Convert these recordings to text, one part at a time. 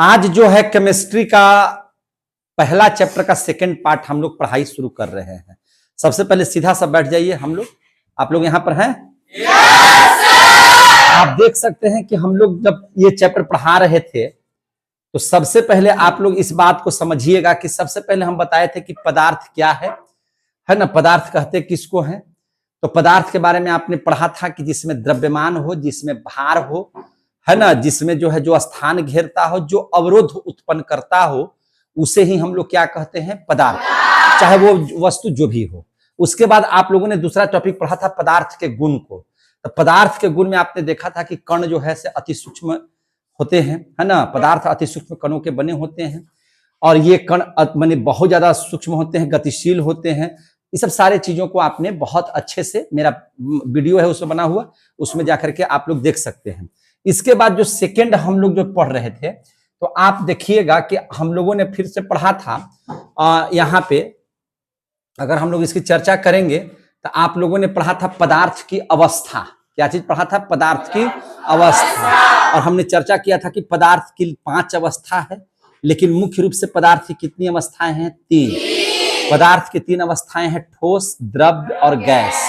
आज जो है केमिस्ट्री का पहला चैप्टर का सेकंड पार्ट हम लोग पढ़ाई शुरू कर रहे हैं। सबसे पहले सीधा सा बैठ जाइए। हम लोग, आप लोग यहां पर हैं? yes, आप देख सकते हैं कि हम लोग जब ये चैप्टर पढ़ा रहे थे तो सबसे पहले आप लोग इस बात को समझिएगा कि सबसे पहले हम बताए थे कि पदार्थ क्या है ना। पदार्थ कहते किसको हैं? तो पदार्थ के बारे में आपने पढ़ा था कि जिसमें द्रव्यमान हो, जिसमें भार हो, है ना, जिसमें जो है जो स्थान घेरता हो, जो अवरोध उत्पन्न करता हो, उसे ही हम लोग क्या कहते हैं? पदार्थ, चाहे वो वस्तु जो भी हो। उसके बाद आप लोगों ने दूसरा टॉपिक पढ़ा था पदार्थ के गुण को। तो पदार्थ के गुण में आपने देखा था कि कण जो है से अति सूक्ष्म होते हैं, है ना। पदार्थ अति सूक्ष्म कणों के बने होते हैं और ये कण माने बहुत ज्यादा सूक्ष्म होते हैं, गतिशील होते हैं। ये सब सारे चीजों को आपने बहुत अच्छे से, मेरा वीडियो है उसमें बना हुआ, उसमें जाकर के आप लोग देख सकते हैं। इसके बाद जो सेकंड हम लोग जो पढ़ रहे थे तो आप देखिएगा कि हम लोगों ने फिर से पढ़ा था यहाँ पे, अगर हम लोग इसकी चर्चा करेंगे तो आप लोगों ने पढ़ा था पदार्थ की अवस्था। क्या चीज पढ़ा था? पदार्थ की अवस्था। और हमने चर्चा किया था कि पदार्थ की 5 अवस्था है, लेकिन मुख्य रूप से पदार्थ की कितनी अवस्थाएं हैं? 3। पदार्थ की 3 अवस्थाएं हैं, ठोस, द्रव और गैस।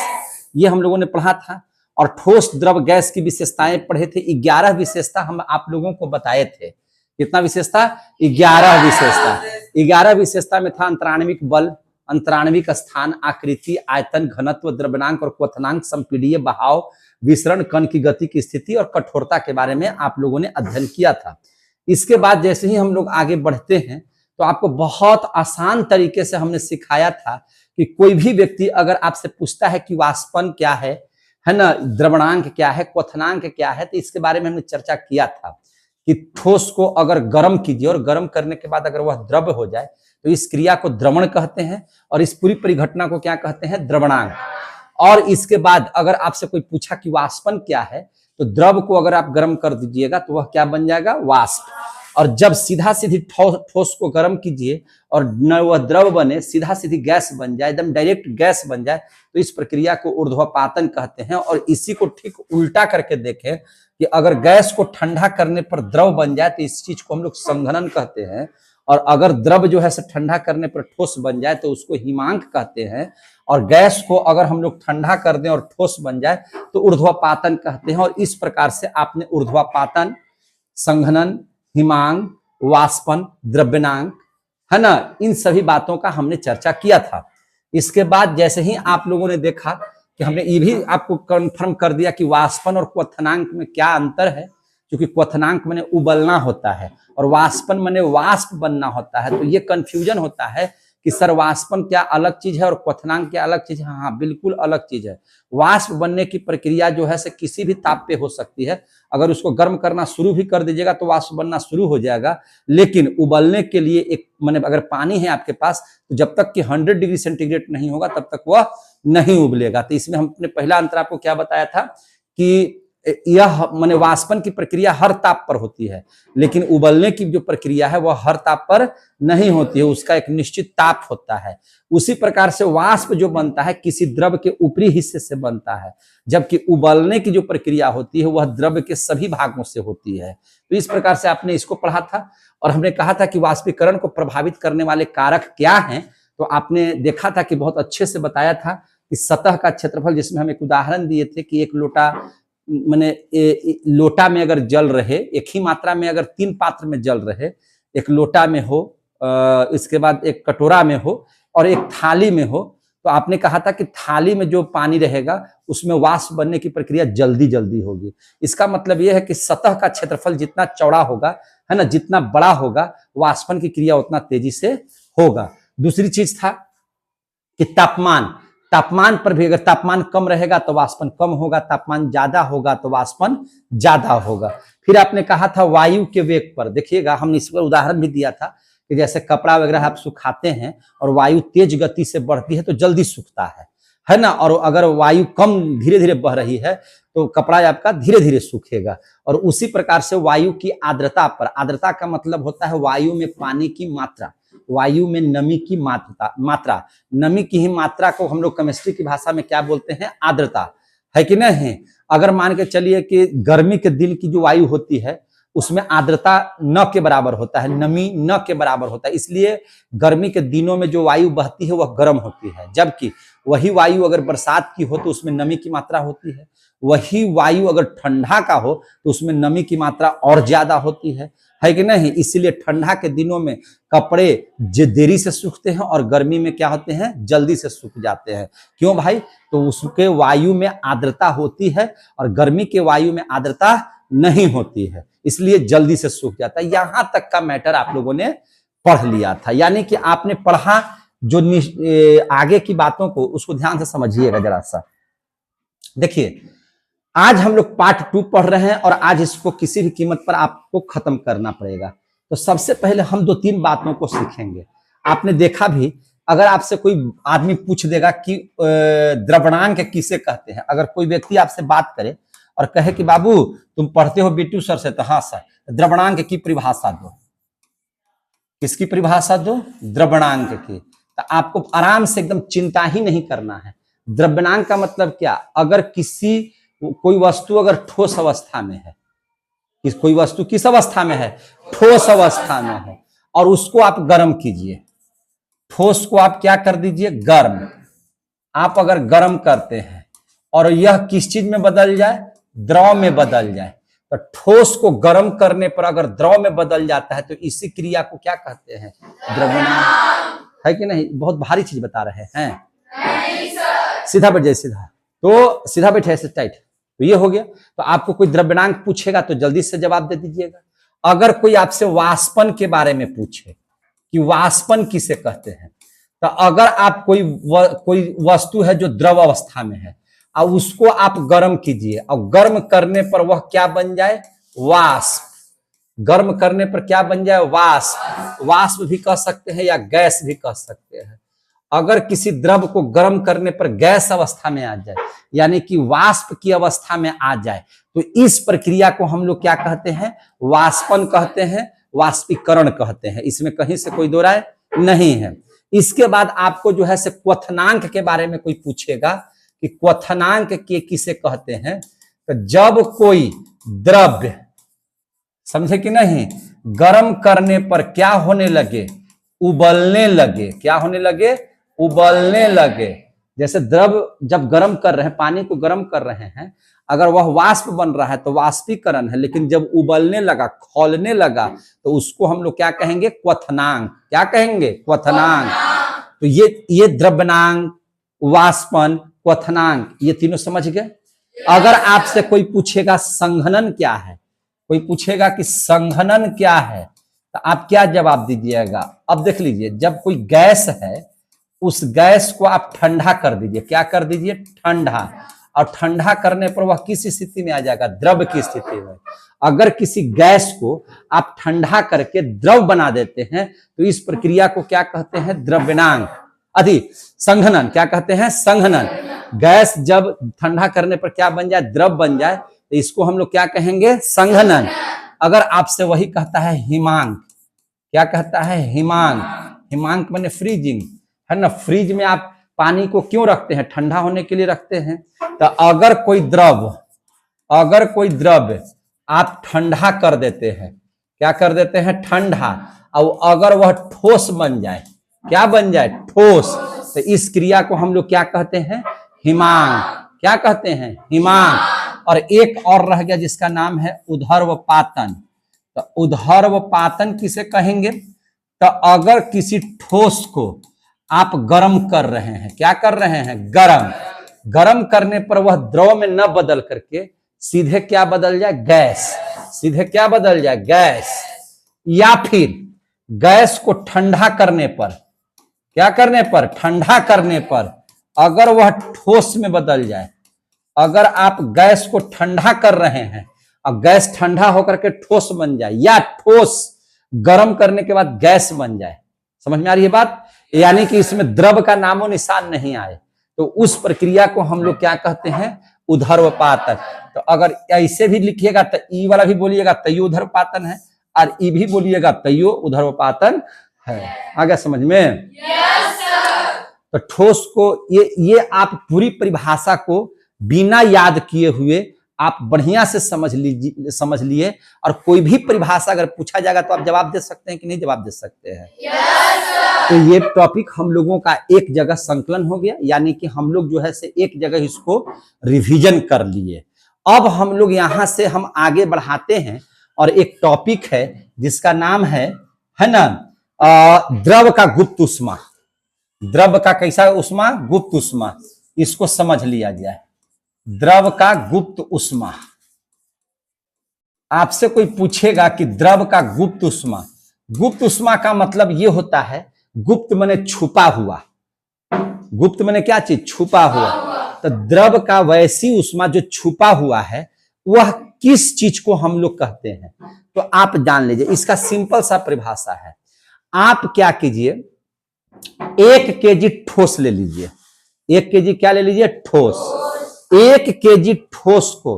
ये हम लोगों ने पढ़ा था। और ठोस, द्रव, गैस की विशेषताएं पढ़े थे। 11 विशेषता हम आप लोगों को बताए थे। कितना विशेषता? 11 विशेषता। 11 विशेषता में था अंतराण्विक बल, अंतराण्विक स्थान, आकृति, आयतन, घनत्व, द्रव्यनांक और क्वथनांक, संपीडीय बहाव, विसरण, कण की गति की स्थिति और कठोरता के बारे में आप लोगों ने अध्ययन किया था। इसके बाद जैसे ही हम लोग आगे बढ़ते हैं तो आपको बहुत आसान तरीके से हमने सिखाया था कि कोई भी व्यक्ति अगर आपसे पूछता है कि वाष्पन क्या है ना, द्रवणांक क्या है, क्वथनांक क्या है, तो इसके बारे में हमने चर्चा किया था कि ठोस को अगर गर्म कीजिए और गर्म करने के बाद अगर वह द्रव हो जाए तो इस क्रिया को द्रवण कहते हैं और इस पूरी परिघटना को क्या कहते हैं? द्रवणांक। और इसके बाद अगर आपसे कोई पूछा कि वाष्पन क्या है तो द्रव को अगर आप गर्म कर दीजिएगा तो वह क्या बन जाएगा? वाष्प। और जब सीधा सीधी ठोस को गर्म कीजिए और न वह द्रव बने, सीधा सीधी गैस बन जाए, एकदम डायरेक्ट गैस बन जाए, तो इस प्रक्रिया को ऊर्ध्वपातन कहते हैं। और इसी को ठीक उल्टा करके देखें कि अगर गैस को ठंडा करने पर द्रव बन जाए तो इस चीज को हम लोग संघनन कहते हैं। और अगर द्रव जो है से ठंडा करने पर ठोस बन जाए तो उसको हिमांक कहते हैं। और गैस को अगर हम लोग ठंडा कर दें और ठोस बन जाए तो ऊर्ध्वपातन कहते हैं। और इस प्रकार से आपने ऊर्ध्वपातन, संघनन, हिमांक, वाष्पन, द्रव्यनांक, है ना, इन सभी बातों का हमने चर्चा किया था। इसके बाद जैसे ही आप लोगों ने देखा कि हमने ये भी आपको कंफर्म कर दिया कि वाष्पन और क्वथनांक में क्या अंतर है, क्योंकि क्वथनांक माने उबलना होता है और वाष्पन माने वाष्प बनना होता है। तो ये कंफ्यूजन होता है कि सर वाष्पन क्या अलग चीज है और क्वथनांक क्या अलग चीज है? हाँ, बिल्कुल अलग चीज है। वाष्प बनने की प्रक्रिया जो है से किसी भी ताप पे हो सकती है। अगर उसको गर्म करना शुरू भी कर दीजिएगा तो वाष्प बनना शुरू हो जाएगा। लेकिन उबलने के लिए एक माने अगर पानी है आपके पास तो जब तक कि 100 डिग्री सेंटीग्रेड नहीं होगा तब तक वह नहीं उबलेगा। तो इसमें हमने पहला अंतर आपको क्या बताया था कि यह माने वाष्पन की प्रक्रिया हर ताप पर होती है, लेकिन उबलने की जो प्रक्रिया है वह हर ताप पर नहीं होती है, उसका एक निश्चित ताप होता है। उसी प्रकार से वाष्प जो बनता है किसी द्रव के ऊपरी हिस्से से बनता है, जबकि उबलने की जो प्रक्रिया होती है वह द्रव के सभी भागों से होती है। तो इस प्रकार से आपने इसको पढ़ा था। और हमने कहा था कि वाष्पीकरण को प्रभावित करने वाले कारक क्या हैं, तो आपने देखा था कि बहुत अच्छे से बताया था कि सतह का क्षेत्रफल, जिसमें हम एक उदाहरण दिए थे कि एक लोटा माने लोटा में अगर जल रहे, एक ही मात्रा में अगर 3 पात्र में जल रहे, एक लोटा में हो, इसके बाद एक कटोरा में हो और एक थाली में हो, तो आपने कहा था कि थाली में जो पानी रहेगा उसमें वाष्प बनने की प्रक्रिया जल्दी जल्दी होगी। इसका मतलब यह है कि सतह का क्षेत्रफल जितना चौड़ा होगा, है ना, जितना बड़ा होगा, वाष्पन की क्रिया उतना तेजी से होगा। दूसरी चीज था कि तापमान पर भी अगर तापमान कम रहेगा तो वाष्पन कम होगा, तापमान ज्यादा होगा तो वाष्पन ज्यादा होगा। फिर आपने कहा था वायु के वेग पर, देखिएगा हमने इस पर उदाहरण भी दिया था कि जैसे कपड़ा वगैरह आप सुखाते हैं और वायु तेज गति से बढ़ती है तो जल्दी सूखता है ना। और अगर वायु कम धीरे धीरे बह रही है तो कपड़ा आपका धीरे धीरे सूखेगा। और उसी प्रकार से वायु की आर्द्रता पर, आर्द्रता का मतलब होता है वायु में पानी की मात्रा, वायु में नमी की मात्रा, नमी की ही मात्रा को हम लोग केमिस्ट्री की भाषा में क्या बोलते हैं? आर्द्रता, है कि नहीं? अगर मान के चलिए कि गर्मी के दिन की जो वायु होती है उसमें आर्द्रता न के बराबर होता है, नमी न के बराबर होता है। इसलिए गर्मी के दिनों में जो वायु बहती है वह गर्म होती है, जबकि वही वायु अगर बरसात की हो तो उसमें नमी की मात्रा होती है। वही वायु अगर ठंडा का हो तो उसमें नमी की मात्रा और ज्यादा होती है कि नहीं। इसलिए ठंडा के दिनों में कपड़े देरी से सूखते हैं और गर्मी में क्या होते हैं, जल्दी से सूख जाते हैं। क्यों भाई? तो उसके वायु में आर्द्रता होती है और गर्मी के वायु में आर्द्रता नहीं होती है, इसलिए जल्दी से सूख जाता है। यहां तक का मैटर आप लोगों ने पढ़ लिया था, यानी कि आपने पढ़ा। जो आगे की बातों को उसको ध्यान से समझिएगा जरा सा। देखिए, आज हम लोग पार्ट 2 पढ़ रहे हैं और आज इसको किसी भी कीमत पर आपको खत्म करना पड़ेगा। तो सबसे पहले हम 2-3 बातों को सीखेंगे। आपने देखा भी, अगर आपसे कोई आदमी पूछ देगा कि द्रवणांक किसे कहते हैं, अगर कोई व्यक्ति आपसे बात करे और कहे कि बाबू तुम पढ़ते हो बीटू सर से, तो हाँ सर, द्रवणांक की परिभाषा दो। किसकी परिभाषा दो? द्रवणांक की। तो आपको आराम से एकदम चिंता ही नहीं करना है। द्रव्यणांक का मतलब क्या? अगर कोई वस्तु अगर ठोस अवस्था में है, कोई वस्तु किस अवस्था में है? ठोस अवस्था में है, और उसको आप गर्म कीजिए। ठोस को आप क्या कर दीजिए? गर्म। आप अगर गर्म करते हैं और यह किस चीज में बदल जाए? द्रव में बदल जाए। तो ठोस को गर्म करने पर अगर द्रव में बदल जाता है तो इसी क्रिया को क्या कहते हैं? द्रव्यणांक। है कि नहीं? बहुत भारी चीज बता रहे हैं। नहीं सर। सीधा बैठ जाइए, सीधा। तो सीधा बैठे, ऐसे टाइट। तो ये हो गया। तो आपको कोई द्रव्यणांक पूछेगा तो जल्दी से जवाब दे दीजिएगा। अगर कोई आपसे वाष्पन के बारे में पूछे कि वाष्पन किसे कहते हैं, तो अगर आप कोई वस्तु है जो द्रव अवस्था में है और उसको आप गर्म कीजिए और गर्म करने पर वह क्या बन जाए? वाष्प। गर्म करने पर क्या बन जाए? वाष्प। वाष्प भी कह सकते हैं या गैस भी कह सकते हैं। अगर किसी द्रव को गर्म करने पर गैस अवस्था में आ जाए, यानी कि वाष्प की अवस्था में आ जाए, तो इस प्रक्रिया को हम लोग क्या कहते हैं? वाष्पन कहते हैं, वाष्पीकरण कहते हैं। इसमें कहीं से कोई दो राय नहीं है। इसके बाद आपको जो है से क्वथनांक के बारे में कोई पूछेगा कि क्वथनांक के किसे कहते हैं, तो जब कोई द्रव्य, समझे कि नहीं, गर्म करने पर क्या होने लगे? उबलने लगे। क्या होने लगे? उबलने लगे। जैसे द्रव जब गर्म कर रहे हैं, पानी को गर्म कर रहे हैं, अगर वह वाष्प बन रहा है तो वाष्पीकरण है, लेकिन जब उबलने लगा, खौलने लगा, तो उसको हम लोग क्या कहेंगे? क्वथनांक। क्या कहेंगे? क्वथनांक। तो ये द्रव्यनांक, वाष्पन, क्वथनांक, ये तीनों समझ गए। अगर आपसे कोई पूछेगा संघनन क्या है, कोई पूछेगा कि संघनन क्या है, तो आप क्या जवाब दीजिएगा? अब देख लीजिए, जब कोई गैस है, उस गैस को आप ठंडा कर दीजिए। क्या कर दीजिए? ठंडा। और ठंडा करने पर वह किस स्थिति में आ जाएगा? द्रव की स्थिति में। अगर किसी गैस को आप ठंडा करके द्रव बना देते हैं तो इस प्रक्रिया को क्या कहते हैं? द्रव्यनांक। संघनन। क्या कहते हैं? संघनन। गैस जब ठंडा करने पर क्या बन जाए? द्रव बन जाए, तो इसको हम लोग क्या कहेंगे? संघनन। अगर आपसे वही कहता है हिमांक, क्या कहता है? हिमांक। हिमांक माने फ्रीजिंग, है ना। फ्रिज में आप पानी को क्यों रखते हैं? ठंडा होने के लिए रखते हैं। तो अगर कोई द्रव्य आप ठंडा कर देते हैं, क्या कर देते हैं? ठंडा। और अगर वह ठोस बन जाए, क्या बन जाए? ठोस। तो इस क्रिया को हम लोग क्या कहते हैं? हिमांक। क्या कहते हैं? हिमांक। और एक और रह गया जिसका नाम है ऊर्ध्वपातन। तो ऊर्ध्वपातन किसे कहेंगे? तो अगर किसी ठोस को आप गर्म कर रहे हैं, क्या कर रहे हैं? गर्म करने पर वह द्रव में न बदल करके सीधे क्या बदल जाए? गैस। सीधे क्या बदल जाए? गैस। या फिर गैस को ठंडा करने पर, क्या करने पर? ठंडा करने पर अगर वह ठोस में बदल जाए। अगर आप गैस को ठंडा कर रहे हैं और गैस ठंडा होकर के ठोस बन जाए, या ठोस गर्म करने के बाद गैस बन जाए, समझ में आ रही है बात? यानी कि इसमें द्रव का नामो निशान नहीं आए, तो उस प्रक्रिया को हम लोग क्या कहते हैं? ऊर्ध्वपातन। तो अगर ऐसे भी लिखिएगा तो ई वाला भी बोलिएगा तैयो ऊर्ध्वपातन है, और ई भी बोलिएगा तैयो ऊर्ध्वपातन है। आ गया समझ में? yes, sir। तो ठोस को ये आप पूरी परिभाषा को बिना याद किए हुए आप बढ़िया से समझ लिए और कोई भी परिभाषा अगर पूछा जाएगा तो आप जवाब दे सकते हैं कि नहीं जवाब दे सकते हैं? तो ये टॉपिक हम लोगों का एक जगह संकलन हो गया, यानी कि हम लोग जो है से एक जगह इसको रिवीजन कर लिए। अब हम लोग यहां से हम आगे बढ़ाते हैं और एक टॉपिक है जिसका नाम है ना, द्रव का गुप्त उष्मा। द्रव का कैसा उष्मा? गुप्त उष्मा। इसको समझ लिया जाए। द्रव का गुप्त उष्मा। आपसे कोई पूछेगा कि द्रव का गुप्त उष्मा, गुप्त उष्मा का मतलब ये होता है, गुप्त माने छुपा हुआ। गुप्त माने क्या चीज? छुपा हुआ। तो द्रव का वैसी उष्मा जो छुपा हुआ है, वह किस चीज को हम लोग कहते हैं? तो आप जान लीजिए, इसका सिंपल सा परिभाषा है। आप क्या कीजिए, 1 केजी ठोस ले लीजिए। 1 केजी क्या ले लीजिए? ठोस। 1 केजी ठोस को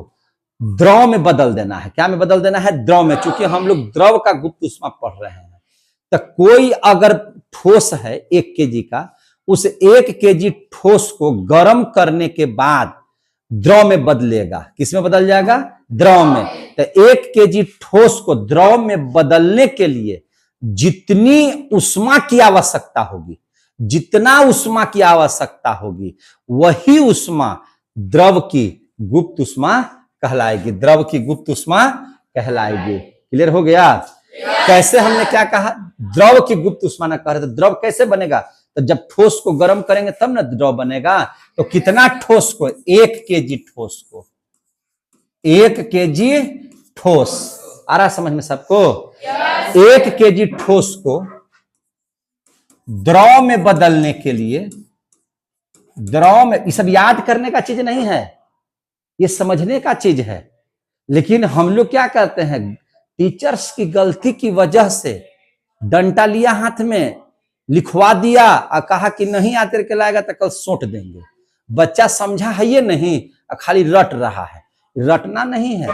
द्रव में बदल देना है। क्या में बदल देना है? द्रव में। चूंकि हम लोग द्रव का गुप्त उष्मा पढ़ रहे हैं, तो कोई अगर ठोस है 1 केजी का, उस 1 केजी ठोस को गर्म करने के बाद द्रव में बदलेगा। किस में बदल जाएगा? द्रव में। तो 1 केजी ठोस को द्रव में बदलने के लिए जितनी उष्मा की आवश्यकता होगी, जितना उष्मा की आवश्यकता होगी, वही उष्मा द्रव की गुप्त उष्मा कहलाएगी। द्रव की गुप्त उष्मा कहलाएगी। क्लियर हो गया? कैसे? हमने क्या कहा? द्रव की गुप्त उष्मा ना कह रहे। तो द्रव कैसे बनेगा? तो जब ठोस को गर्म करेंगे तब ना द्रव बनेगा। तो कितना ठोस को? 1 केजी ठोस को। 1 केजी ठोस आ रहा समझ में सबको? 1 केजी ठोस को द्रव में बदलने के लिए, द्रव में, ये सब याद करने का चीज नहीं है, ये समझने का चीज है। लेकिन हम लोग क्या करते हैं, टीचर्स की गलती की वजह से डंडा लिया हाथ में, लिखवा दिया और कहा कि नहीं आते के लाएगा तो कल सोट देंगे। बच्चा समझा है ये नहीं, खाली रट रहा है। रटना नहीं है।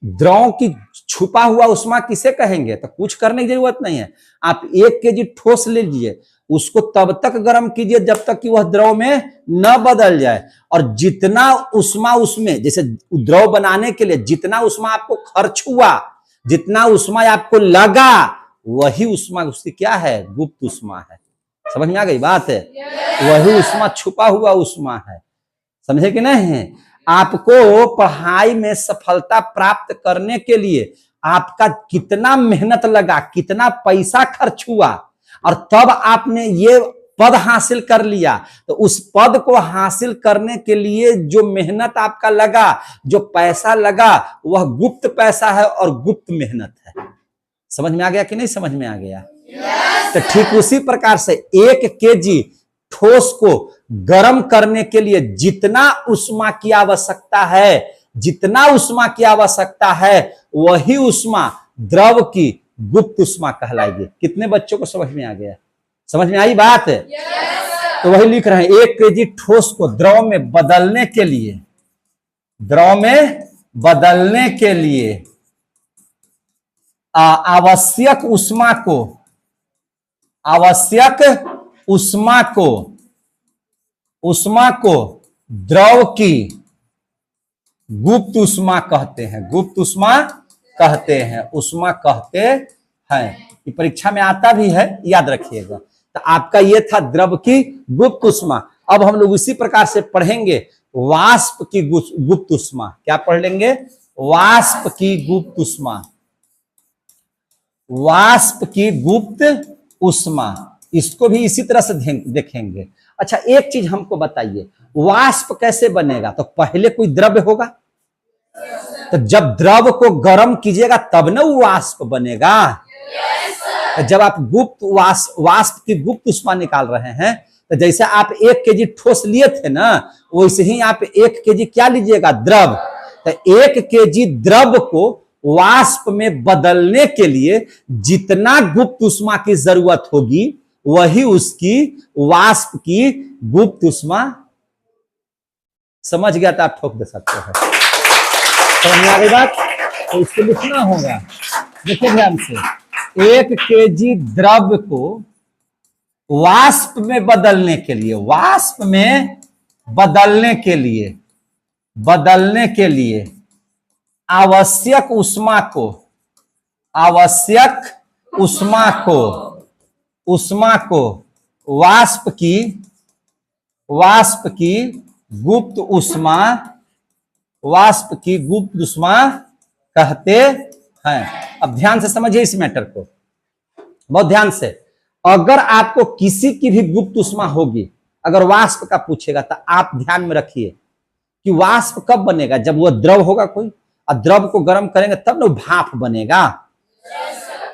द्रव की छुपा हुआ उष्मा किसे कहेंगे? तो कुछ करने की जरूरत नहीं है। आप 1 केजी ठोस ले लीजिए, उसको तब तक गर्म कीजिए जब तक कि वह द्रव में न बदल जाए। और जितना उष्मा उसमें, जैसे द्रव बनाने के लिए जितना उष्मा आपको खर्च हुआ, जितना उष्मा आपको लगा, वही उष्मा उसकी क्या है? गुप्त उष्मा है। समझ में आ गई बात है? वही उष्मा छुपा हुआ उष्मा है। समझे कि नहीं? आपको पढ़ाई में सफलता प्राप्त करने के लिए आपका कितना मेहनत लगा, कितना पैसा खर्च हुआ, और तब आपने ये पद हासिल कर लिया। तो उस पद को हासिल करने के लिए जो मेहनत आपका लगा, जो पैसा लगा, वह गुप्त पैसा है और गुप्त मेहनत है। समझ में आ गया कि नहीं समझ में आ गया? तो ठीक उसी प्रकार से 1 केजी ठोस को गर्म करने के लिए जितना उष्मा की आवश्यकता है, जितना उष्मा की आवश्यकता है, वही उष्मा द्रव की गुप्त उष्मा कहलाएगी। कितने बच्चों को समझ में आ गया? समझ में आई बात? तो वही लिख रहे हैं, 1 केजी ठोस को द्रव में बदलने के लिए, द्रव में बदलने के लिए आवश्यक उष्मा को, आवश्यक उष्मा को, उष्मा को द्रव की गुप्त उष्मा कहते हैं। गुप्त उष्मा कहते हैं, उष्मा कहते हैं। ये परीक्षा में आता भी है, याद रखिएगा। तो आपका ये था द्रव की गुप्त उष्मा। अब हम लोग इसी प्रकार से पढ़ेंगे वाष्प की गुप्त उष्मा। क्या पढ़ लेंगे? वाष्प की गुप्त उष्मा। वाष्प की गुप्त उष्मा, इसको भी इसी तरह से देखेंगे। अच्छा, एक चीज हमको बताइए, वाष्प कैसे बनेगा? तो पहले कोई द्रव्य होगा, तो जब द्रव को गर्म कीजिएगा तब ना वो वाष्प बनेगा। तो जब आप गुप्त वाष्प की गुप्त उष्मा निकाल रहे हैं, तो जैसे आप 1 केजी ठोस लिए थे ना, वैसे ही आप 1 केजी क्या लीजिएगा? द्रव। तो 1 केजी द्रव को वाष्प में बदलने के लिए जितना गुप्त उष्मा की जरूरत होगी, वही उसकी वाष्प की गुप्त उष्मा। समझ गया तो आप ठोक दे सकते हैं। समझ में आ गई बात? तो इसको लिखना होगा, देखिए ध्यान से। 1 केजी द्रव को वाष्प में बदलने के लिए, वाष्प में बदलने के लिए, बदलने के लिए आवश्यक ऊष्मा को, आवश्यक ऊष्मा को, ऊष्मा को वाष्प की गुप्त ऊष्मा, वाष्प की गुप्त ऊष्मा कहते हैं। अब ध्यान से समझिए इस मैटर को, बहुत ध्यान से। अगर आपको किसी की भी गुप्त ऊष्मा होगी, अगर वाष्प का पूछेगा तो आप ध्यान में रखिए कि वाष्प कब बनेगा, जब वह द्रव होगा कोई, और द्रव को गर्म करेंगे तब ना भाप बनेगा।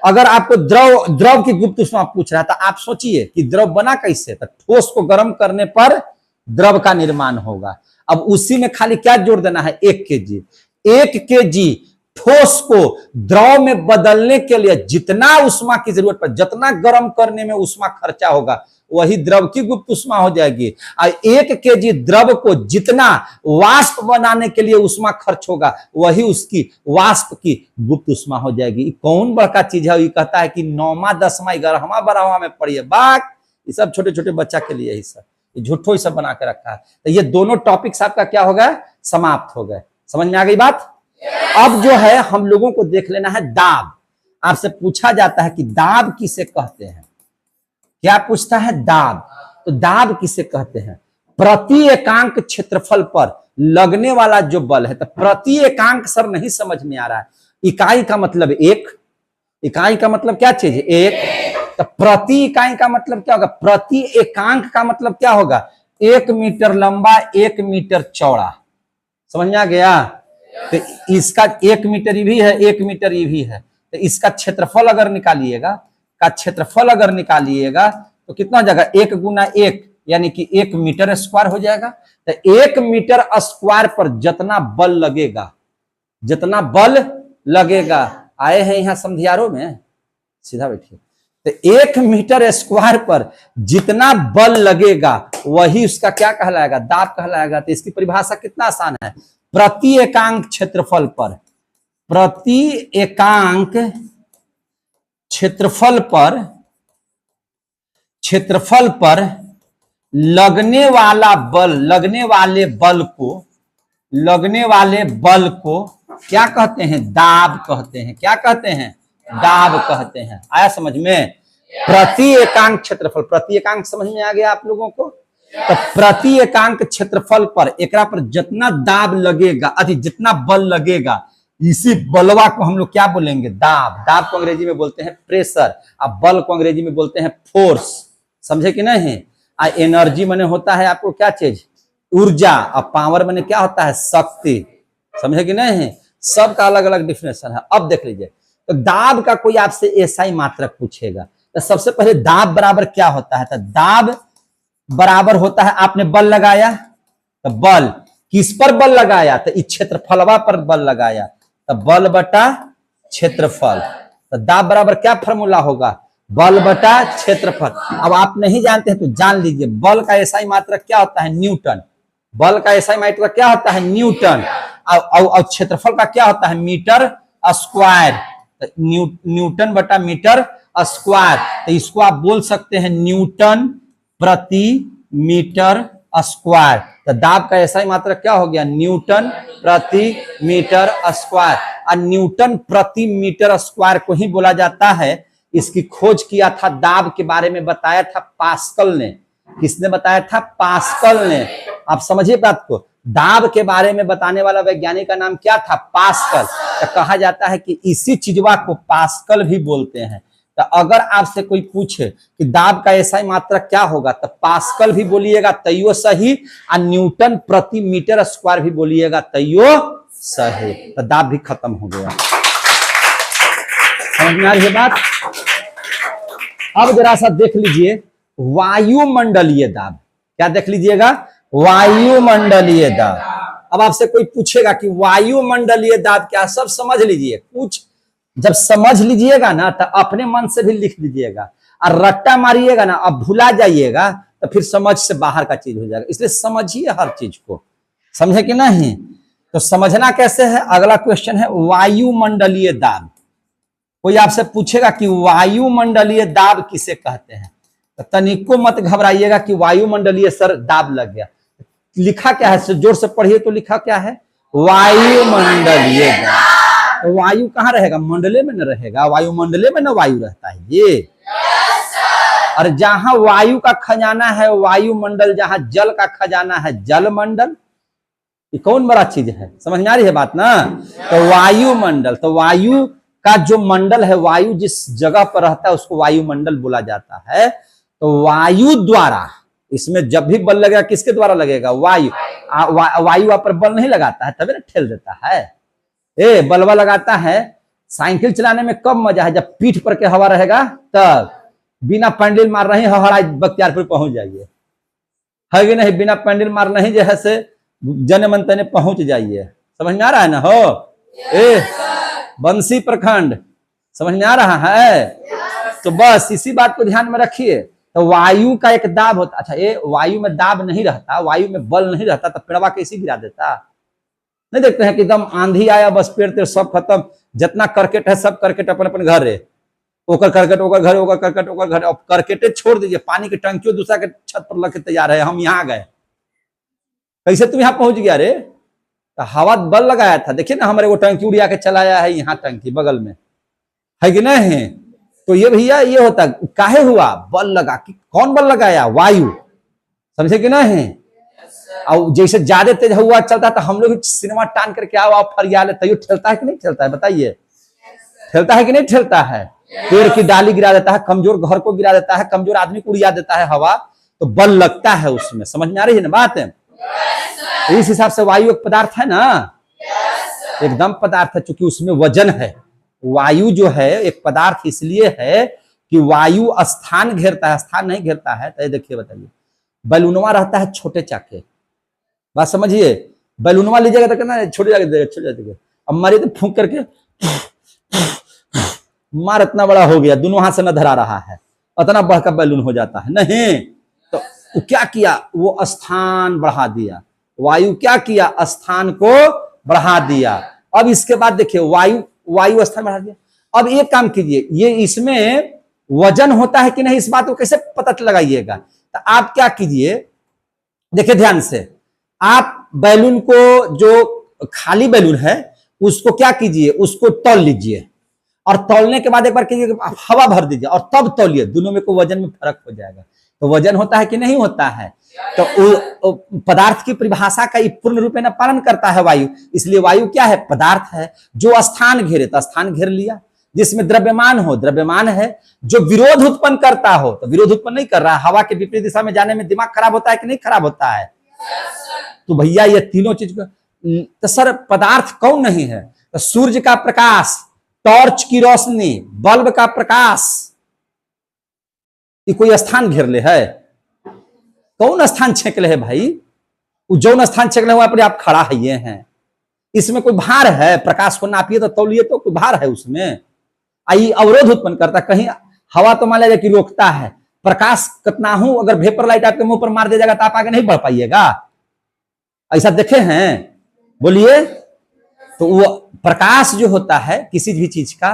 अगर आपको द्रव की गुप्त ऊष्मा पूछ रहा है तो आप सोचिए कि द्रव बना कैसे, तो ठोस को गर्म करने पर द्रव का निर्माण होगा। अब उसी में खाली क्या जोड़ देना है, 1 kg। 1 kg ठोस को द्रव में बदलने के लिए जितना ऊष्मा की जरूरत पड़े, जितना गर्म करने में ऊष्मा खर्चा होगा, वही द्रव की गुप्त ऊष्मा हो जाएगी। और 1 kg द्रव को जितना वाष्प बनाने के लिए ऊष्मा खर्च होगा, वही उसकी वाष्प की गुप्त ऊष्मा हो जाएगी। कौन बड़का चीज है, ये कहता है कि 9वां 10वां 11वां 12वां में पढ़िए, बात ये सब छोटे छोटे बच्चा के लिए ही सब झूठो ही सब बना के रखा है। तो ये दोनों टॉपिक्स आपका क्या हो गया, समाप्त हो गए। समझ में आ गई बात। अब जो है हम लोगों को देख लेना है दाब। आपसे पूछा जाता है कि दाब किसे कहते हैं, क्या पूछता है, दाब। तो दाब किसे कहते हैं, प्रति एकांक क्षेत्रफल पर लगने वाला जो बल है। तो प्रति एकांक सर नहीं समझ में आ रहा है, इकाई का मतलब 1, इकाई का मतलब क्या चीज है, 1। तो प्रति इकाई का मतलब क्या होगा, प्रति एकांक का मतलब क्या होगा, 1 मीटर लंबा 1 मीटर चौड़ा। समझ में आ गया। तो इसका 1 मीटर ये भी है, 1 मीटर ये भी है। तो इसका क्षेत्रफल अगर निकालिएगा, का क्षेत्रफल अगर निकालिएगा तो कितना हो जाएगा, 1 गुना 1 यानी कि 1 मीटर स्क्वायर हो जाएगा। तो 1 मीटर स्क्वायर पर जितना बल लगेगा, जितना बल लगेगा, आए हैं यहाँ समझियारों में, सीधा बैठिए। तो 1 मीटर स्क्वायर पर जितना बल लगेगा वही उसका क्या कहलाएगा, दाब कहलाएगा। तो इसकी परिभाषा कितना आसान है, प्रति एकांक क्षेत्रफल पर, प्रति एकांक क्षेत्रफल पर लगने वाला बल, लगने वाले बल को क्या कहते हैं, दाब कहते हैं। क्या कहते हैं, दाब कहते हैं। आया समझ में। प्रति एकांक क्षेत्रफल, प्रति एकांक समझ में आ गया आप लोगों को। तो प्रति एकांक क्षेत्रफल पर एकरा पर जितना दाब लगेगा, जितना बल लगेगा, इसी बलवा को हम लोग क्या बोलेंगे, दाब। दाब को अंग्रेजी में बोलते हैं प्रेशर, अब बल को अंग्रेजी में बोलते हैं फोर्स। समझे कि नहीं। एनर्जी माने होता है आपको क्या चीज, ऊर्जा। अब पावर माने क्या होता है, शक्ति। समझे कि नहीं। सबका अलग अलग डिफिनेशन है। अब देख लीजिए, तो दाब का कोई आपसे एसआई मात्रक पूछेगा तो सबसे पहले दाब बराबर क्या होता है, तो दाब बराबर होता है, आपने बल लगाया तो बल किस पर बल लगाया, तो इस क्षेत्रफलवा पर बल लगाया, तो बल बटा क्षेत्रफल। तो दाब बराबर क्या फॉर्मूला होगा, बल बटा क्षेत्रफल। अब आप नहीं जानते हैं तो जान लीजिए, बल का एसआई मात्रक क्या होता है, न्यूटन। बल का एसआई मात्रक क्या होता है, न्यूटन। और क्षेत्रफल का क्या होता है, मीटर स्क्वायर। न्यूटन बटा मीटर स्क्वायर। तो इसको आप बोल सकते हैं न्यूटन प्रति मीटर स्क्वायर। तो दाब का एसआई मात्रक क्या हो गया, न्यूटन प्रति मीटर स्क्वायर। और न्यूटन प्रति मीटर स्क्वायर को ही बोला जाता है, इसकी खोज किया था, दाब के बारे में बताया था पास्कल ने। किसने बताया था, पास्कल ने। आप समझिए बात को, दाब के बारे में बताने वाला वैज्ञानिक का नाम क्या था, पास्कल। तो कहा जाता है कि इसी चीजवा को पास्कल भी बोलते हैं। तो अगर आपसे कोई पूछे कि दाब का एसआई मात्रक क्या होगा, तो पास्कल भी बोलिएगा तैयो सही, और न्यूटन प्रति मीटर स्क्वायर भी बोलिएगा तैयो सही। तो दाब भी खत्म हो गया। समझ में आ रही है बात। अब जरा सा देख लीजिए वायुमंडलीय दाब। क्या देख लीजिएगा, वायुमंडलीय दाब। अब आपसे कोई पूछेगा कि वायुमंडलीय दाब क्या, सब समझ लीजिए। कुछ जब समझ लीजिएगा ना तो अपने मन से भी लिख लीजिएगा, और रट्टा मारिएगा ना, अब भुला जाइएगा तो फिर समझ से बाहर का चीज हो जाएगा। इसलिए समझिए हर चीज को। समझे कि नहीं। तो समझना कैसे है, अगला क्वेश्चन है वायुमंडलीय दाब। कोई आपसे पूछेगा कि वायुमंडलीय दाब किसे कहते हैं, तो तनिको मत घबराइएगा कि वायुमंडलीय सर दाब लग गया। लिखा क्या है, जोर से पढ़िए तो लिखा क्या है, वायुमंडलीय दाब। तो वायु कहाँ रहेगा? मंडले में न रहेगा, वायुमंडले में न वायु रहता है ये। और जहां वायु का खजाना है वायुमंडल, जहां जल का खजाना है जलमंडल। ये कौन बड़ा चीज है? समझ में आ रही है बात ना? तो वायुमंडल, तो वायु का जो मंडल है, वायु जिस जगह पर रहता है उसको वायुमंडल बोला जाता है। तो वायु द्वारा, इसमें जब भी बल लगेगा किसके द्वारा लगेगा? वायु। वायु आप पर बल नहीं लगाता है तभी ना ठेल देता है। बलवा लगाता है। साइकिल चलाने में कब मजा है? जब पीठ पर के हवा रहेगा तब। बिना पैंडल मार रहे हवाड़ा बख्तियारपुर पहुंच जाइए, है कि नहीं? बिना पैंडल मार नहीं जो है से जन मन तने पहुंच जाइए। समझ में आ रहा है ना? हो बंसी प्रखंड, समझ में आ रहा है? तो बस इसी बात को ध्यान में रखिए। तो वायु का एक दाब होता। अच्छा, ये वायु में दाब नहीं रहता, वायु में बल नहीं रहता तो पेड़वा कैसे गिरा देता? नहीं देखते हैं कि एकदम आंधी आया बस पेड़ तेड़ सब खत्म, जितना करकेट है सब करकेट अपन अपन घर है, ओकर करकट ओकर घर, ओकर करकट ओकर घर। अब करकेटे छोड़ दीजिए, पानी की टंकियों दूसरा के छत पर लग के तैयार है। हम यहाँ गए, कैसे तुम यहाँ पहुंच गया रे? तो हवा बल लगाया था। देखिए ना, हमारे वो टंकी उड़िया के चलाया है, यहाँ टंकी बगल में है कि नहीं? तो ये भैया ये होता काहे हुआ? बल लगा। कि कौन बल लगाया? वायु। समझे कि नहीं? और जैसे ज्यादा तेज हुआ चलता तो हम लोग सिनेमा टान करके आओ फरिया ले, तैयो ठेलता है कि नहीं ठेलता है? बताइए, ठेलता है कि नहीं ठेलता है? पेड़ की डाली गिरा देता है, कमजोर घर को गिरा देता है, कमजोर आदमी को उड़िया देता है हवा, तो बल लगता है उसमें। समझ में आ रही है ना बात? इस हिसाब से वायु एक पदार्थ है ना, एकदम पदार्थ है, क्योंकि उसमें वजन है। वायु जो है एक पदार्थ इसलिए है कि वायु स्थान घेरता है, स्थान नहीं घेरता है। तो देखिए, बताइए, बैलूनवा रहता है छोटे चाके, बात समझिए। बैलूनवा लीजिएगा तो कहना छोटे जाके, अब मारिए तो फूंक करके मार इतना बड़ा हो गया, दोनों हाथ से न धरा रहा है, इतना बढ़कर बैलून हो जाता है। नहीं, तो क्या किया? वो स्थान बढ़ा दिया। वायु क्या किया? स्थान को बढ़ा दिया। अब इसके बाद देखिए, वायु स्थान बढ़ा दिया। अब एक काम कीजिए, ये इसमें वजन होता है कि नहीं, इस बात को कैसे पता लगाइएगा? तो आप क्या कीजिए, देखिए ध्यान से, आप बैलून को, जो खाली बैलून है उसको क्या कीजिए, उसको तौल लीजिए, और तौलने के बाद एक बार कीजिए हवा भर दीजिए और तब तौलिए, दोनों में को वजन में फर्क हो जाएगा। तो वजन होता है कि नहीं होता है? तो पदार्थ की परिभाषा का पूर्ण रूप में पालन करता है वायु। इसलिए वायु क्या है? पदार्थ है जो स्थान घेरे, तो स्थान घेर लिया। जिसमें द्रव्यमान हो, द्रव्यमान है। जो विरोध उत्पन्न करता हो, तो विरोध उत्पन्न नहीं कर रहा है। हवा के विपरीत दिशा में जाने में दिमाग खराब होता है कि नहीं खराब होता है? तो भैया ये तीनों चीज तो सर पदार्थ कौन नहीं है? तो सूर्य का प्रकाश, टॉर्च की रोशनी, बल्ब का प्रकाश, ये कोई स्थान घेर ले है? कौन स्थान छेक ले है भाई? जो स्थान छेक ले वहां पर आप खड़ा है, ये हैं। इसमें कोई भार है? प्रकाश को नापिए तो तौलिए, तो कोई भार है उसमें? आई अवरोध उत्पन्न करता। कहीं हवा तो मान लीजिए कि रोकता है, प्रकाश कितना हूं, अगर वेपर लाइट आपके मुंह पर मार दे जाएगा तो आप आगे नहीं बढ़ पाइएगा। ऐसा देखे हैं? बोलिए। तो वो प्रकाश जो होता है किसी भी चीज का,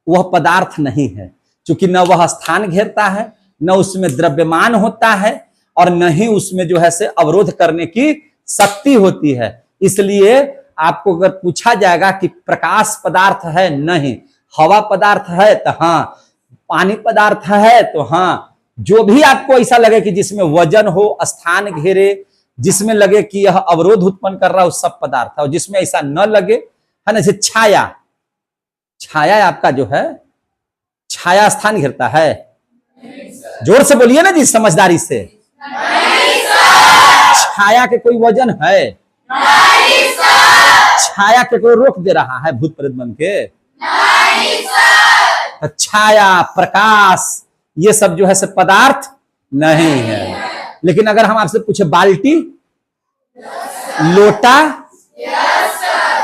वह पदार्थ नहीं है, क्योंकि न वह स्थान घेरता है, न उसमें द्रव्यमान होता है, और न ही उसमें जो है से अवरोध करने की शक्ति होती है। इसलिए आपको अगर पूछा जाएगा कि प्रकाश पदार्थ है, नहीं। हवा पदार्थ है तो हाँ, पानी पदार्थ है तो हाँ। जो भी आपको ऐसा लगे कि जिसमें वजन हो, स्थान घेरे, जिसमें लगे कि यह अवरोध उत्पन्न कर रहा है, वो सब पदार्थ है। और जिसमें ऐसा न लगे, है ना, जैसे छाया, छाया आपका जो है, छाया स्थान घेरता है? जोर से बोलिए ना जी, समझदारी से। छाया के कोई वजन है? छाया के कोई रोक दे रहा है भूत प्रेत बन के? छाया, प्रकाश, ये सब जो है से पदार्थ नहीं है। लेकिन अगर हम आपसे पूछे बाल्टी, लोटा,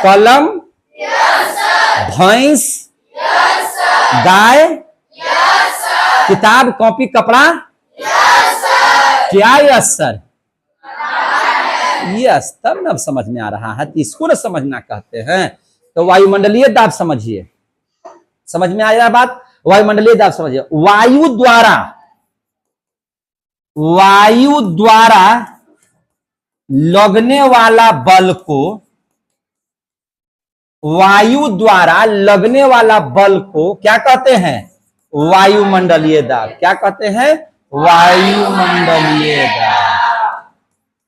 कलम, भैंस, गाय, किताब, कॉपी, कपड़ा, क्या यस सर? यस, तब न समझ में आ रहा है। इसको न समझना कहते हैं। तो वायुमंडलीय दाब समझिए, समझ में आ रहा बात? वायुमंडलीय दाब समझिए। वायु द्वारा लगने वाला बल को वायु द्वारा लगने वाला बल को क्या कहते हैं? वायुमंडलीय दाब। क्या कहते हैं? वायुमंडलीय दाब।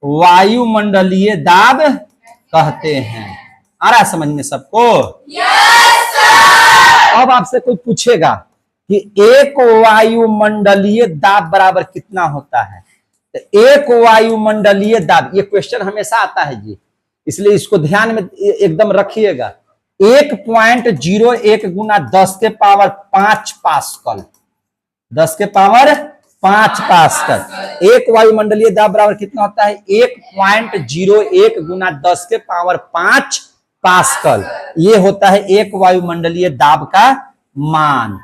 वायुमंडलीय दाब कहते हैं। आ रहा है समझ में सबको? Yes sir. अब आपसे कोई पूछेगा कि एक वायुमंडलीय दाब बराबर कितना होता है, तो एक वायुमंडलीय दाब, ये क्वेश्चन हमेशा आता है जी, इसलिए इसको ध्यान में एकदम रखिएगा। 1.01 गुना 10 के पावर 5 पास्कल, 10 के पावर 5 पास्कल। एक वायुमंडलीय दाब बराबर कितना होता है? 1.01 गुना 10 के पावर 5 पास्कल। ये होता है एक वायुमंडलीय दाब का मान।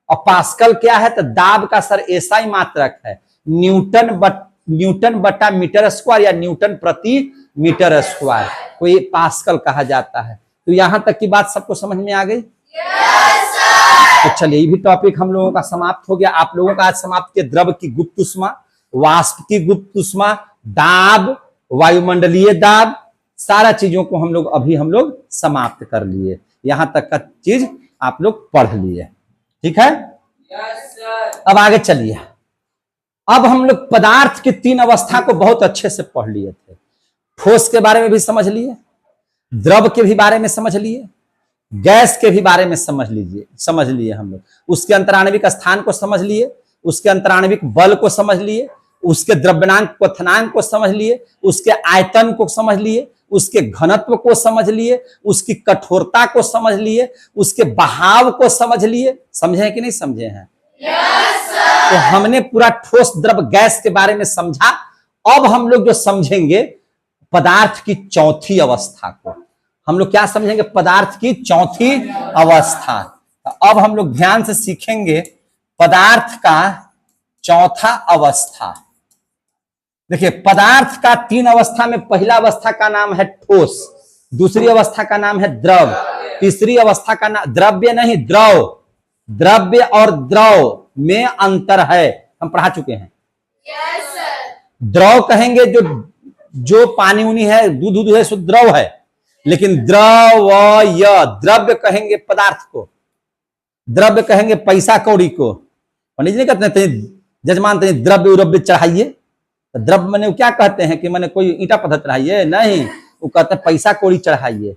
और पास्कल क्या है? तो दाब का सर ऐसा ही मात्रक है, न्यूटन बटा मीटर स्क्वायर या न्यूटन प्रति मीटर स्क्वायर को ये पास्कल कहा जाता है। तो यहां तक की बात सबको समझ में आ गई? Yes sir. तो चलिए, ये भी टॉपिक हम लोगों का समाप्त हो गया। आप लोगों का आज समाप्त किया द्रव की गुप्त उष्मा, वाष्प की गुप्त उष्मा, दाब, वायुमंडलीय दाब, सारा चीजों को हम लोग समाप्त कर लिए। यहां तक का चीज आप लोग पढ़ लिए, ठीक है? Yes sir. अब आगे चलिए। अब हम लोग पदार्थ की 3 अवस्था को बहुत अच्छे से पढ़ लिए थे। ठोस के बारे में भी समझ लिए, द्रव के भी बारे में समझ लिए, गैस के भी बारे में समझ लिए हम लोग। उसके अंतराण्विक स्थान को समझ लिए, उसके अंतराण्विक बल को समझ लिए, उसके द्रव्यनांक क्वथनांक को समझ लिए, उसके आयतन को समझ लिए, उसके घनत्व को समझ लिए, उसकी कठोरता को समझ लिए, उसके बहाव को समझ लिए। समझे कि नहीं समझे हैं? Yes sir. तो हमने पूरा ठोस द्रव गैस के बारे में समझा। अब हम लोग जो समझेंगे पदार्थ की चौथी अवस्था को, हम लोग क्या समझेंगे? पदार्थ की चौथी अवस्था। तो अब हम लोग ध्यान से सीखेंगे पदार्थ का चौथा अवस्था। देखिए, पदार्थ का 3 अवस्था में पहला अवस्था का नाम है ठोस, दूसरी अवस्था का नाम है द्रव, तीसरी अवस्था का नाम द्रव्य नहीं, द्रव। द्रव्य और द्रव में अंतर है, हम पढ़ा चुके हैं। Yes sir. द्रव कहेंगे जो पानी उनी है, दूध है, शुद्ध द्रव है। लेकिन द्रव्य कहेंगे पदार्थ को, द्रव्य कहेंगे पैसा कौड़ी को। पंडित जी नहीं कहते हैं जजमान द्रव्य उरव्य चढ़ाइए, तो द्रव्य मैंने क्या कहते हैं कि मैंने कोई ईंटा पत्थर चढ़ाइए? नहीं, वो कहते हैं पैसा कौड़ी चढ़ाइए,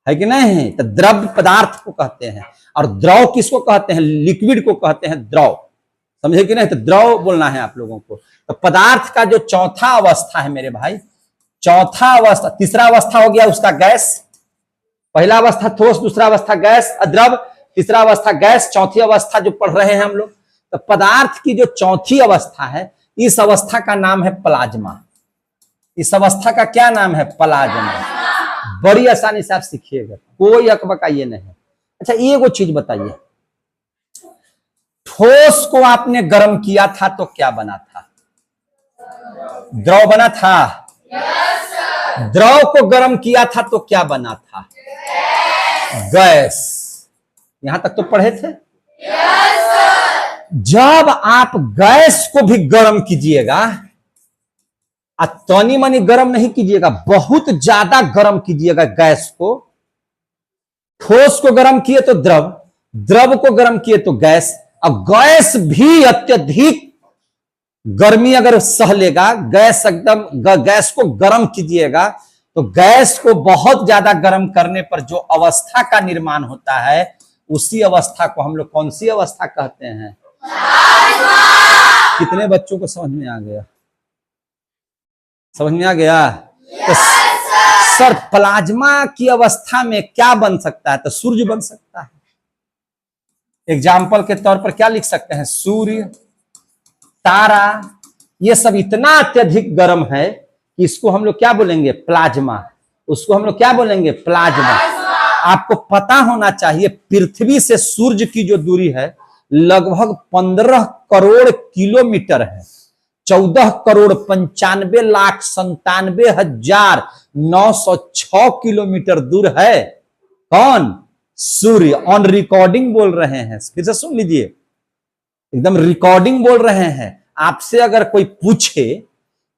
है कि नहीं? तो द्रव्य पदार्थ को कहते हैं। और द्रव किसको कहते हैं? लिक्विड को कहते हैं द्रव। समझे कि नहीं? तो द्रव बोलना है आप लोगों को। तो पदार्थ का जो चौथा अवस्था है मेरे भाई, चौथा अवस्था, तीसरा अवस्था हो गया उसका गैस, पहला अवस्था ठोस, दूसरा अवस्था गैस द्रव, तीसरा अवस्था गैस, चौथी अवस्था जो पढ़ रहे हैं हम लोग। तो पदार्थ की जो चौथी अवस्था है, इस अवस्था का नाम है प्लाज्मा। इस अवस्था का क्या नाम है? प्लाज्मा। बड़ी आसानी से आप सीखिएगा, कोई अकबकाइए नहीं। अच्छा, ये वो चीज बताइए, ठोस को आपने गर्म किया था तो क्या बना था? द्रव बना था। द्रव को गर्म किया था तो क्या बना था? गैस। यहां तक तो पढ़े थे। जब आप गैस को भी गर्म कीजिएगा, तनी मनी गर्म नहीं कीजिएगा, बहुत ज्यादा गर्म कीजिएगा गैस को। ठोस को गर्म किए तो द्रव, द्रव को गर्म किए तो गैस, और गैस भी अत्यधिक गर्मी अगर सह लेगा, गैस एकदम गैस को गर्म कीजिएगा तो गैस को बहुत ज्यादा गर्म करने पर जो अवस्था का निर्माण होता है, उसी अवस्था को हम लोग कौन सी अवस्था कहते हैं? कितने बच्चों को समझ में आ गया? समझ में आ गया? तो सर, प्लाज्मा की अवस्था में क्या बन सकता है? तो सूर्य बन सकता है। एग्जाम्पल के तौर पर क्या लिख सकते हैं? सूर्य, तारा, ये सब इतना अत्यधिक गर्म है कि इसको हम लोग क्या बोलेंगे? प्लाज्मा। उसको हम लोग क्या बोलेंगे? प्लाज्मा। आपको पता होना चाहिए पृथ्वी से सूर्य की जो दूरी है लगभग 15 करोड़ किलोमीटर है। 14,95,97,906 किलोमीटर दूर है। कौन? सूर्य। ऑन रिकॉर्डिंग बोल रहे हैं, फिर से सुन लीजिए, एकदम रिकॉर्डिंग बोल रहे हैं। आपसे अगर कोई पूछे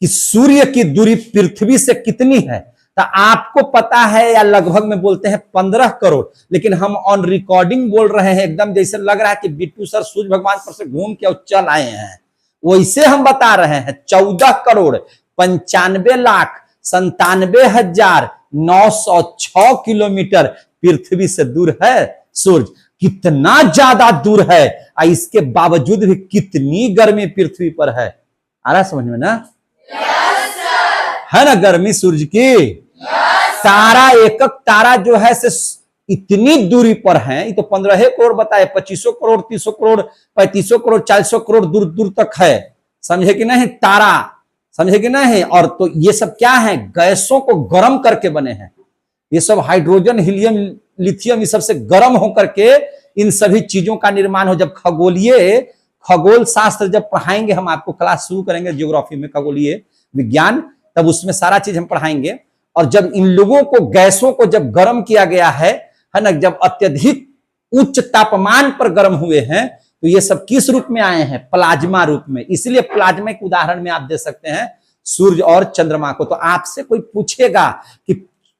कि सूर्य की दूरी पृथ्वी से कितनी है, तो आपको पता है या लगभग में बोलते हैं 15 करोड़, लेकिन हम ऑन रिकॉर्डिंग बोल रहे हैं एकदम जैसे लग रहा है कि बिट्टू सर सूर्य भगवान पर से घूम के और चल आए हैं, वैसे हम बता रहे हैं 14,95,97,906 किलोमीटर पृथ्वी से दूर है सूर्य। कितना ज्यादा दूर है, इसके बावजूद भी कितनी गर्मी पृथ्वी पर है। आ रहा समझ में ना? है ना गर्मी सूर्य की? तारा, एक एक तारा जो है से इतनी दूरी पर है, ये तो 15 करोड़ बताए, 25 करोड़, 30 करोड़, 35 करोड़, 40 करोड़ दूर दूर तक है। समझे कि नहीं? तारा, समझे कि नहीं? और तो ये सब क्या है? गैसों को गर्म करके बने हैं। ये सब हाइड्रोजन, हीलियम, लिथियम, ये सबसे गर्म होकर के इन सभी चीजों का निर्माण हो। जब खगोल शास्त्र जब पढ़ाएंगे, हम आपको क्लास शुरू करेंगे ज्योग्राफी में, खगोलीय विज्ञान, तब उसमें सारा चीज हम पढ़ाएंगे। और जब इन लोगों को, गैसों को जब गर्म किया गया है ना, जब अत्यधिक उच्च तापमान पर गर्म हुए हैं, तो ये सब किस रूप में आए हैं? प्लाज्मा रूप में। इसलिए प्लाज्मा के उदाहरण में आप दे सकते हैं सूर्य और चंद्रमा को। तो आपसे कोई पूछेगा कि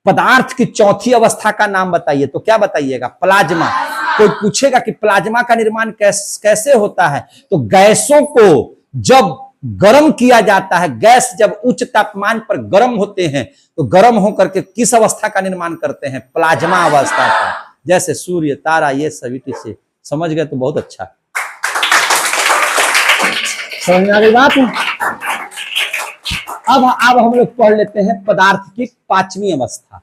पदार्थ की चौथी अवस्था का नाम बताइए, तो क्या बताइएगा? प्लाज्मा। कोई पूछेगा कि प्लाज्मा का निर्माण कैसे होता है, तो गैसों को जब गर्म किया जाता है, गैस जब उच्च तापमान पर गर्म होते हैं, तो गर्म होकर के किस अवस्था का निर्माण करते हैं? प्लाज्मा अवस्था का। जैसे सूर्य, तारा, ये सभी चीजें समझ गए तो बहुत अच्छा। समझ में आ गई बात? अब हम लोग पढ़ लेते हैं पदार्थ की 5वीं अवस्था।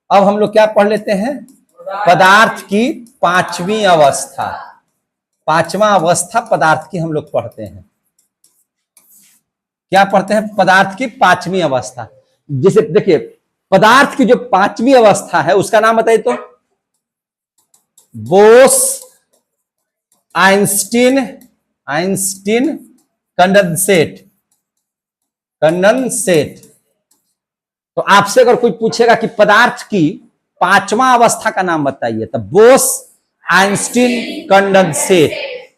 अब हम लोग क्या पढ़ लेते हैं? पदार्थ की 5वीं अवस्था। 5वां अवस्था पदार्थ की हम लोग पढ़ते हैं। क्या पढ़ते हैं? पदार्थ की 5वीं अवस्था। जैसे देखिए, पदार्थ की जो 5वीं अवस्था है उसका नाम बताइए तो। Bose Einstein condensate. तो आपसे अगर कोई पूछेगा कि पदार्थ की 5वां अवस्था का नाम बताइए, तो बोस आइंस्टीन कंडेंसेट।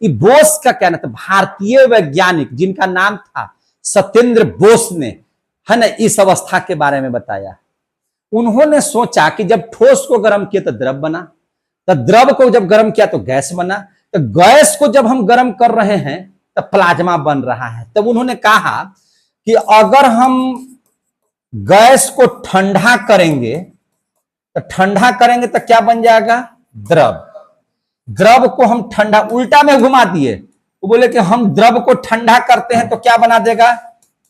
ये बोस का क्या नाम था? भारतीय वैज्ञानिक जिनका नाम था सत्येंद्र बोस ने, है ना, इस अवस्था के बारे में बताया। उन्होंने सोचा कि जब ठोस को गर्म किया तो द्रव बना, तो द्रव को जब गर्म किया तो गैस बना, तो गैस को जब हम गर्म कर रहे हैं तो प्लाज्मा बन रहा है। तब उन्होंने कहा कि अगर हम गैस को ठंडा करेंगे तो क्या बन जाएगा? द्रव। द्रव को हम ठंडा, उल्टा में घुमा दिए, वो बोले कि हम द्रव को ठंडा करते हैं तो क्या बना देगा?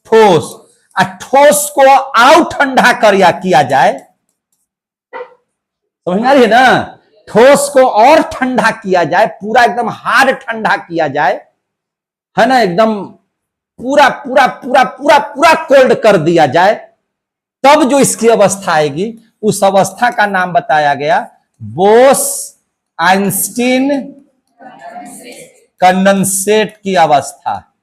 ठोस। ठोस को और ठंडा किया जाए, समझ में आ रही है ना? ठोस को और ठंडा किया जाए, पूरा एकदम हार्ड ठंडा किया जाए, है ना, एकदम पूरा पूरा पूरा पूरा पूरा कोल्ड कर दिया जाए, तब जो इसकी अवस्था आएगी, उस अवस्था का नाम बताया गया बोस आइंस्टीन कंडेंसेट की अवस्था।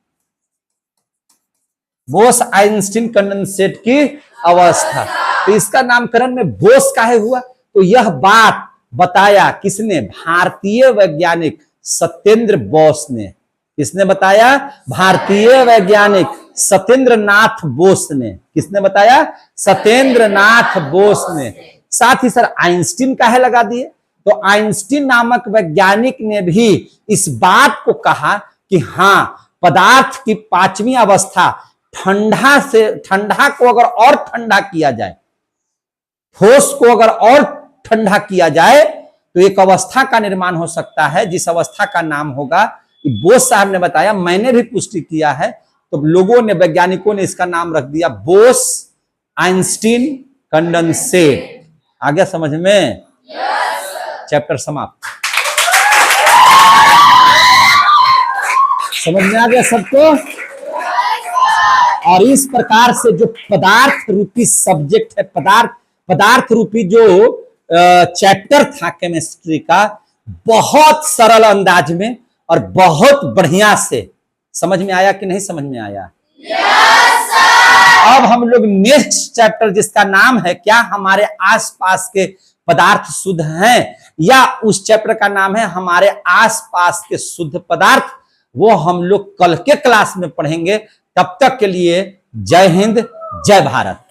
बोस आइंस्टीन कंडेंसेट की अवस्था। तो इसका नामकरण में बोस काहे हुआ? तो यह बात बताया किसने? भारतीय वैज्ञानिक सत्येंद्र बोस ने। किसने बताया? भारतीय वैज्ञानिक सत्येंद्र नाथ बोस ने। किसने बताया? सत्येंद्र नाथ बोस ने। साथ ही सर आइंस्टीन काहे लगा दिए? तो आइंस्टीन नामक वैज्ञानिक ने भी इस बात को कहा कि हां, पदार्थ की 5वीं अवस्था ठंडा को अगर और ठंडा किया जाए, ठोस को अगर और ठंडा किया जाए, तो एक अवस्था का निर्माण हो सकता है, जिस अवस्था का नाम होगा, बोस साहब ने बताया, मैंने भी पुष्टि किया है, तो लोगों ने, वैज्ञानिकों ने इसका नाम रख दिया बोस आइंस्टीन कंडेंसेट। आ गया समझ में? चैप्टर समाप्त। समझ में आ गया सबको? और इस प्रकार से जो पदार्थ रूपी सब्जेक्ट है, पदार्थ रूपी जो चैप्टर था केमिस्ट्री का, बहुत सरल अंदाज में और बहुत बढ़िया से समझ में आया कि नहीं समझ में आया? Yes, sir! अब हम लोग नेक्स्ट चैप्टर, जिसका नाम है क्या, हमारे आसपास के पदार्थ शुद्ध हैं, या उस चैप्टर का नाम है हमारे आसपास के शुद्ध पदार्थ, वो हम लोग कल के क्लास में पढ़ेंगे। तब तक के लिए जय हिंद, जय भारत।